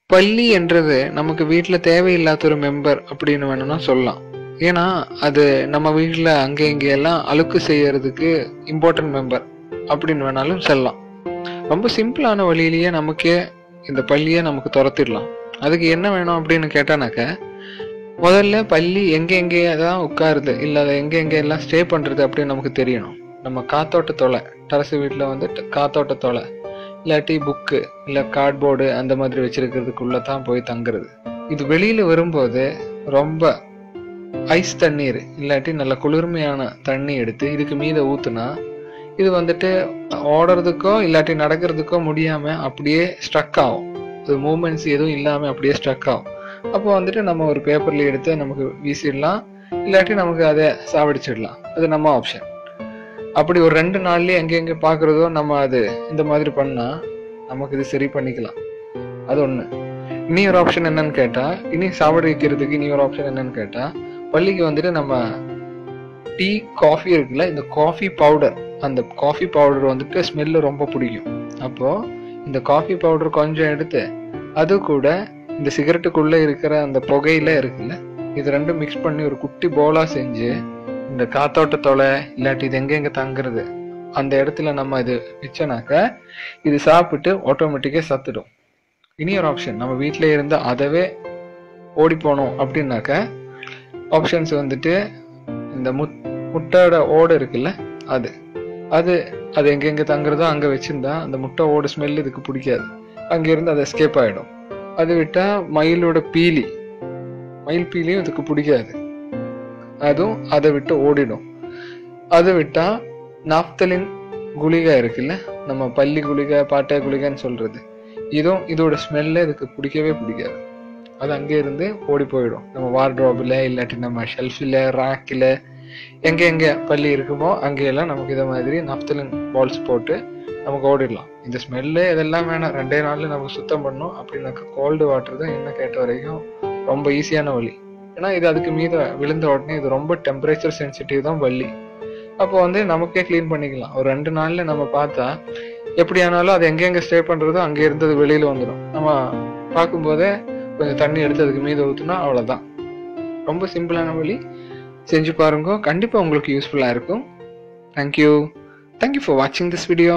பல்லி என்றது நமக்கு வீட்டுல தேவையில்லாத ஒரு மெம்பர் அப்படின்னு வேணும்னா சொல்லலாம். ஏன்னா அது நம்ம வீட்டுல அங்கே இங்கே எல்லாம் அழுக்கு செய்யறதுக்கு இம்பார்ட்டன்ட் மெம்பர் அப்படின்னு வேணாலும் சொல்லலாம். ரொம்ப சிம்பிளான வழியிலேயே நமக்கே இந்த பள்ளியை நமக்கு துரத்திடலாம். அதுக்கு என்ன வேணும் அப்படின்னு கேட்டானாக்க, முதல்ல பள்ளி எங்க எங்கேதான் உட்காருது இல்ல அதை எங்க எங்க எல்லாம் ஸ்டே பண்றது அப்படின்னு நமக்கு தெரியணும். நம்ம காத்தோட்ட தொலை, டெரஸ் வீட்டுல வந்து காத்தோட்ட தொலை, இல்லாட்டி புக்கு இல்ல கார்ட்போர்டு அந்த மாதிரி வச்சிருக்கிறதுக்குள்ளதான் போய் தங்குறது. இது வெளியில வரும்போது ரொம்ப ஐஸ் தண்ணீர் இல்லாட்டி நல்ல குளிர்மையான தண்ணி எடுத்து இதுக்கு மீத ஊத்துனா இது வந்துட்டு ஓடுறதுக்கோ இல்லாட்டி நடக்கிறதுக்கோ முடியாம அப்படியே ஸ்ட்ரக் ஆகும். அது மூமெண்ட்ஸ் எதுவும் இல்லாம அப்படியே ஸ்ட்ரக் ஆகும். அப்போ வந்துட்டு நம்ம ஒரு பேப்பர்ல எடுத்து நமக்கு வீசிடலாம், இல்லாட்டி நமக்கு அதை சாவடிச்சிடலாம். அது நம்ம ஆப்ஷன். அப்படி ஒரு 2 நாள்லயே எங்க பாக்குறதோ நம்ம அது இந்த மாதிரி பண்ணா நமக்கு இது சரி பண்ணிக்கலாம். அது ஒண்ணு. இனி ஒரு ஆப்ஷன் என்னன்னு கேட்டா, இனி சாவடிக்கிறதுக்கு இனி ஒரு ஆப்ஷன் என்னன்னு கேட்டா, பள்ளிக்கு வந்துட்டு நம்ம டீ காஃபி இருக்குல்ல, இந்த காஃபி பவுடர், அந்த காஃபி பவுடர் வந்துட்டு ஸ்மெல்லு ரொம்ப பிடிக்கும். அப்போ இந்த காஃபி பவுடர் கொஞ்சம் எடுத்து அது கூட இந்த சிகரெட்டுக்குள்ள இருக்கிற அந்த புகையில இருக்குல்ல, இது ரெண்டும் மிக்ஸ் பண்ணி ஒரு குட்டி போலா செஞ்சு இந்த காத்தோட்ட தொலை இல்லாட்டி இது எங்க தங்குறது அந்த இடத்துல நம்ம இது வச்சோனாக்க இது சாப்பிட்டு ஆட்டோமேட்டிக்கா சத்துடும். இனி ஒரு ஆப்ஷன், நம்ம வீட்டுல இருந்து அதவே ஓடி போனோம் அப்படின்னாக்க ஆப்ஷன்ஸ் வந்துட்டு இந்த முட்டையோட ஓடு இருக்குல்ல, அது அது அது எங்க தங்குறதோ அங்க வச்சிருந்தா அந்த முட்டை ஓடு ஸ்மெல் இதுக்கு பிடிக்காது, அங்க இருந்து அது எஸ்கேப் ஆயிடும். அது விட்டா மயில் பீலியும் இதுக்கு பிடிக்காது, அதுவும் அதை விட்டு ஓடிடும். அதை விட்டா நாப்தலின் குளிகை இருக்குல்ல, நம்ம பல்லி குளிகை பாட்டை குளிகைன்னு சொல்றது, இதுவும் இதோட ஸ்மெல்ல இதுக்கு பிடிக்கவே பிடிக்காது. அது அங்கே இருந்து ஓடி போயிடும். நம்ம வார்ட்ரோப்ல இல்லாட்டி நம்ம ஷெல்ஃபில் ராக்கில் எங்க பள்ளி இருக்குமோ அங்கெல்லாம் நமக்கு இதை மாதிரி நாப்தலின் பால்ஸ் போட்டு நமக்கு ஓடிடலாம். இந்த ஸ்மெல்லு இதெல்லாம் வேணாம், 2 நாள்ல நமக்கு சுத்தம் பண்ணணும் அப்படின்னாக்க கோல்டு வாட்டர் தான் என்ன கேட்ட வரைக்கும் ரொம்ப ஈஸியான வழி. ஏன்னா இது அதுக்கு மீத விழுந்த உடனே இது ரொம்ப டெம்பரேச்சர் சென்சிட்டிவ் தான் பள்ளி. அப்போ வந்து நமக்கே கிளீன் பண்ணிக்கலாம். ஒரு 2 நாள்ல நம்ம பார்த்தா எப்படி ஆனாலும் அது எங்க ஸ்டே பண்றதோ அங்கே இருந்தது வெளியில வந்துடும். நம்ம பார்க்கும்போதே கொஞ்சம் தண்ணி எடுத்து அதுக்கு மீது ஊத்துனா அவ்வளவுதான். ரொம்ப சிம்பிளான வழி, செஞ்சு பாருங்க. கண்டிப்பா உங்களுக்கு யூஸ்ஃபுல்லா இருக்கும். தேங்க்யூ ஃபார் வாட்சிங் திஸ் வீடியோ.